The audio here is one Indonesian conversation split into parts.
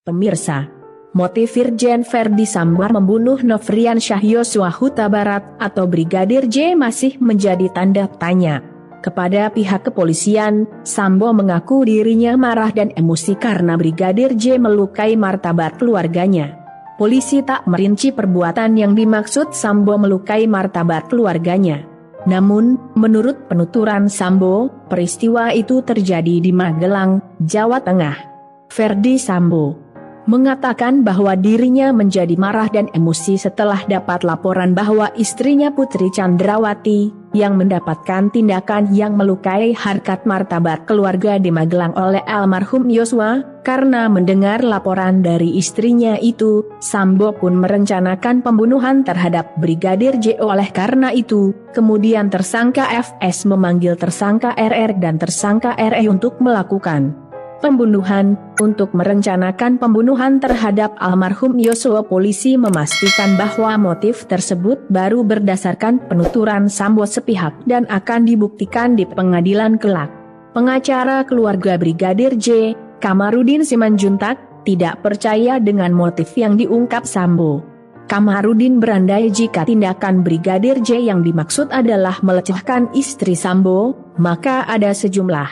Pemirsa, motif Irjen Verdi Sambo membunuh Nofriansyah Yosua Huta Barat atau Brigadir J masih menjadi tanda tanya. Kepada pihak kepolisian, Sambo mengaku dirinya marah dan emosi karena Brigadir J melukai martabat keluarganya. Polisi tak merinci perbuatan yang dimaksud Sambo melukai martabat keluarganya. Namun, menurut penuturan Sambo, peristiwa itu terjadi di Magelang, Jawa Tengah. Verdi Sambo mengatakan bahwa dirinya menjadi marah dan emosi setelah dapat laporan bahwa istrinya Putri Chandrawati yang mendapatkan tindakan yang melukai harkat martabat keluarga di Magelang oleh almarhum Yosua. Karena mendengar laporan dari istrinya itu, Sambo pun merencanakan pembunuhan terhadap Brigadir J. Oleh karena itu, kemudian tersangka FS memanggil tersangka RR dan tersangka RE untuk melakukan pembunuhan. Untuk merencanakan pembunuhan terhadap almarhum Yosua, polisi memastikan bahwa motif tersebut baru berdasarkan penuturan Sambo sepihak dan akan dibuktikan di pengadilan kelak. Pengacara keluarga Brigadir J, Kamarudin Simanjuntak, tidak percaya dengan motif yang diungkap Sambo. Kamarudin berandai jika tindakan Brigadir J yang dimaksud adalah melecehkan istri Sambo, maka ada sejumlah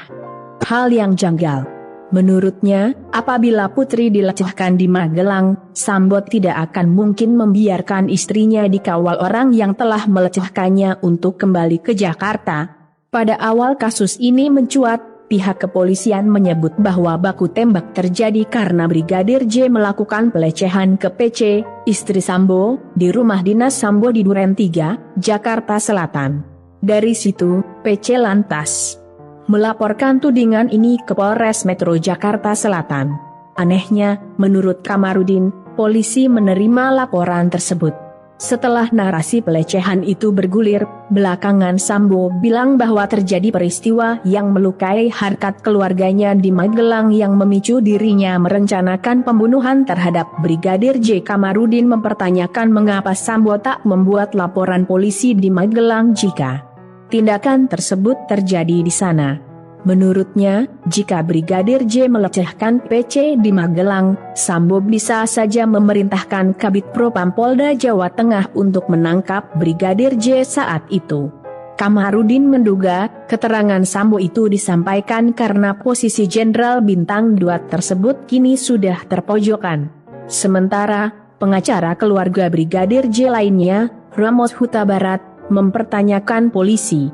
hal yang janggal. Menurutnya, apabila Putri dilecehkan di Magelang, Sambo tidak akan mungkin membiarkan istrinya dikawal orang yang telah melecehkannya untuk kembali ke Jakarta. Pada awal kasus ini mencuat, pihak kepolisian menyebut bahwa baku tembak terjadi karena Brigadir J melakukan pelecehan ke PC, istri Sambo, di rumah dinas Sambo di Duren 3, Jakarta Selatan. Dari situ, PC lantas melaporkan tudingan ini ke Polres Metro Jakarta Selatan. Anehnya, menurut Kamarudin, polisi menerima laporan tersebut. Setelah narasi pelecehan itu bergulir, belakangan Sambo bilang bahwa terjadi peristiwa yang melukai harkat keluarganya di Magelang yang memicu dirinya merencanakan pembunuhan terhadap Brigadir J. Kamarudin mempertanyakan mengapa Sambo tak membuat laporan polisi di Magelang jika tindakan tersebut terjadi di sana. Menurutnya, jika Brigadir J melecehkan PC di Magelang, Sambo bisa saja memerintahkan Kabid Propam Polda Jawa Tengah untuk menangkap Brigadir J saat itu. Kamarudin menduga, keterangan Sambo itu disampaikan karena posisi Jenderal Bintang 2 tersebut kini sudah terpojokkan. Sementara, pengacara keluarga Brigadir J lainnya, Ramos Huta Barat, mempertanyakan polisi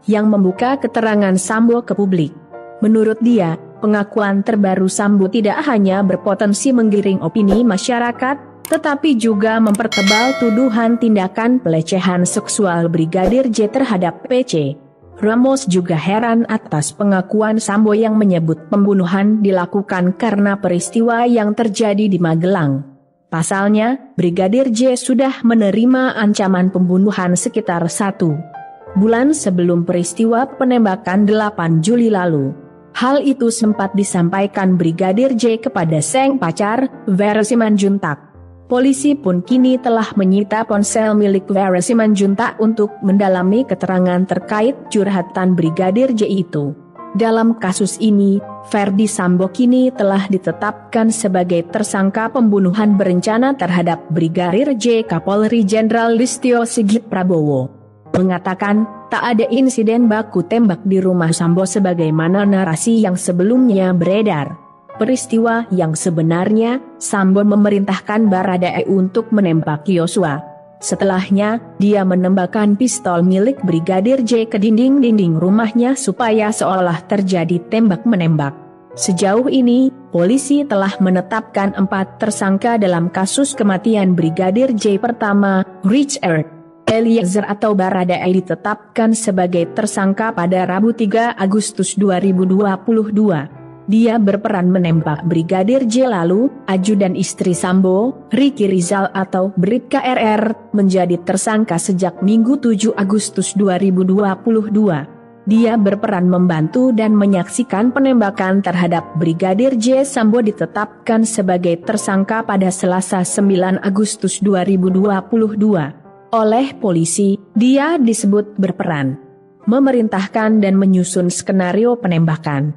yang membuka keterangan Sambo ke publik. Menurut dia, pengakuan terbaru Sambo tidak hanya berpotensi menggiring opini masyarakat, tetapi juga mempertebal tuduhan tindakan pelecehan seksual Brigadir J terhadap PC. Ramos juga heran atas pengakuan Sambo yang menyebut pembunuhan dilakukan karena peristiwa yang terjadi di Magelang. Pasalnya, Brigadir J sudah menerima ancaman pembunuhan sekitar 1 bulan sebelum peristiwa penembakan 8 Juli lalu. Hal itu sempat disampaikan Brigadir J kepada sang pacar, Vera Simanjuntak. Polisi pun kini telah menyita ponsel milik Vera Simanjuntak untuk mendalami keterangan terkait curhatan Brigadir J itu. Dalam kasus ini, Verdi Sambo kini telah ditetapkan sebagai tersangka pembunuhan berencana terhadap Brigadir J. Kapolri Jenderal Listio Sigit Prabowo mengatakan, tak ada insiden baku tembak di rumah Sambo sebagaimana narasi yang sebelumnya beredar. Peristiwa yang sebenarnya, Sambo memerintahkan Baradae untuk menembak Yosua. Setelahnya, dia menembakkan pistol milik Brigadir J ke dinding-dinding rumahnya supaya seolah terjadi tembak-menembak. Sejauh ini, polisi telah menetapkan 4 tersangka dalam kasus kematian Brigadir J. Pertama, Richard Eliezer atau Baradae ditetapkan sebagai tersangka pada Rabu 3 Agustus 2022. Dia berperan menembak Brigadir J. Lalu, ajudan istri Sambo, Ricky Rizal atau Bribka RR, menjadi tersangka sejak Minggu 7 Agustus 2022. Dia berperan membantu dan menyaksikan penembakan terhadap Brigadir J. Sambo ditetapkan sebagai tersangka pada Selasa 9 Agustus 2022. Oleh polisi, dia disebut berperan memerintahkan dan menyusun skenario penembakan.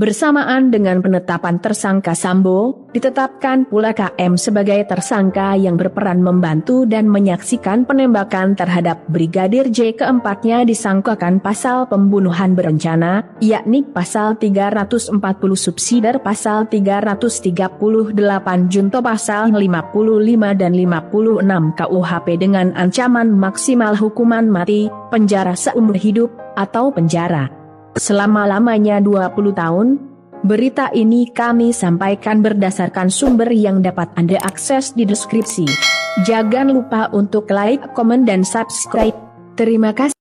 Bersamaan dengan penetapan tersangka Sambo, ditetapkan pula KM sebagai tersangka yang berperan membantu dan menyaksikan penembakan terhadap Brigadir J. Keempatnya disangkakan pasal pembunuhan berencana, yakni pasal 340 subsidiar pasal 338 junto pasal 55 dan 56 KUHP dengan ancaman maksimal hukuman mati, penjara seumur hidup, atau penjara selama-lamanya 20 tahun. Berita ini kami sampaikan berdasarkan sumber yang dapat Anda akses di deskripsi. Jangan lupa untuk like, komen dan subscribe. Terima kasih.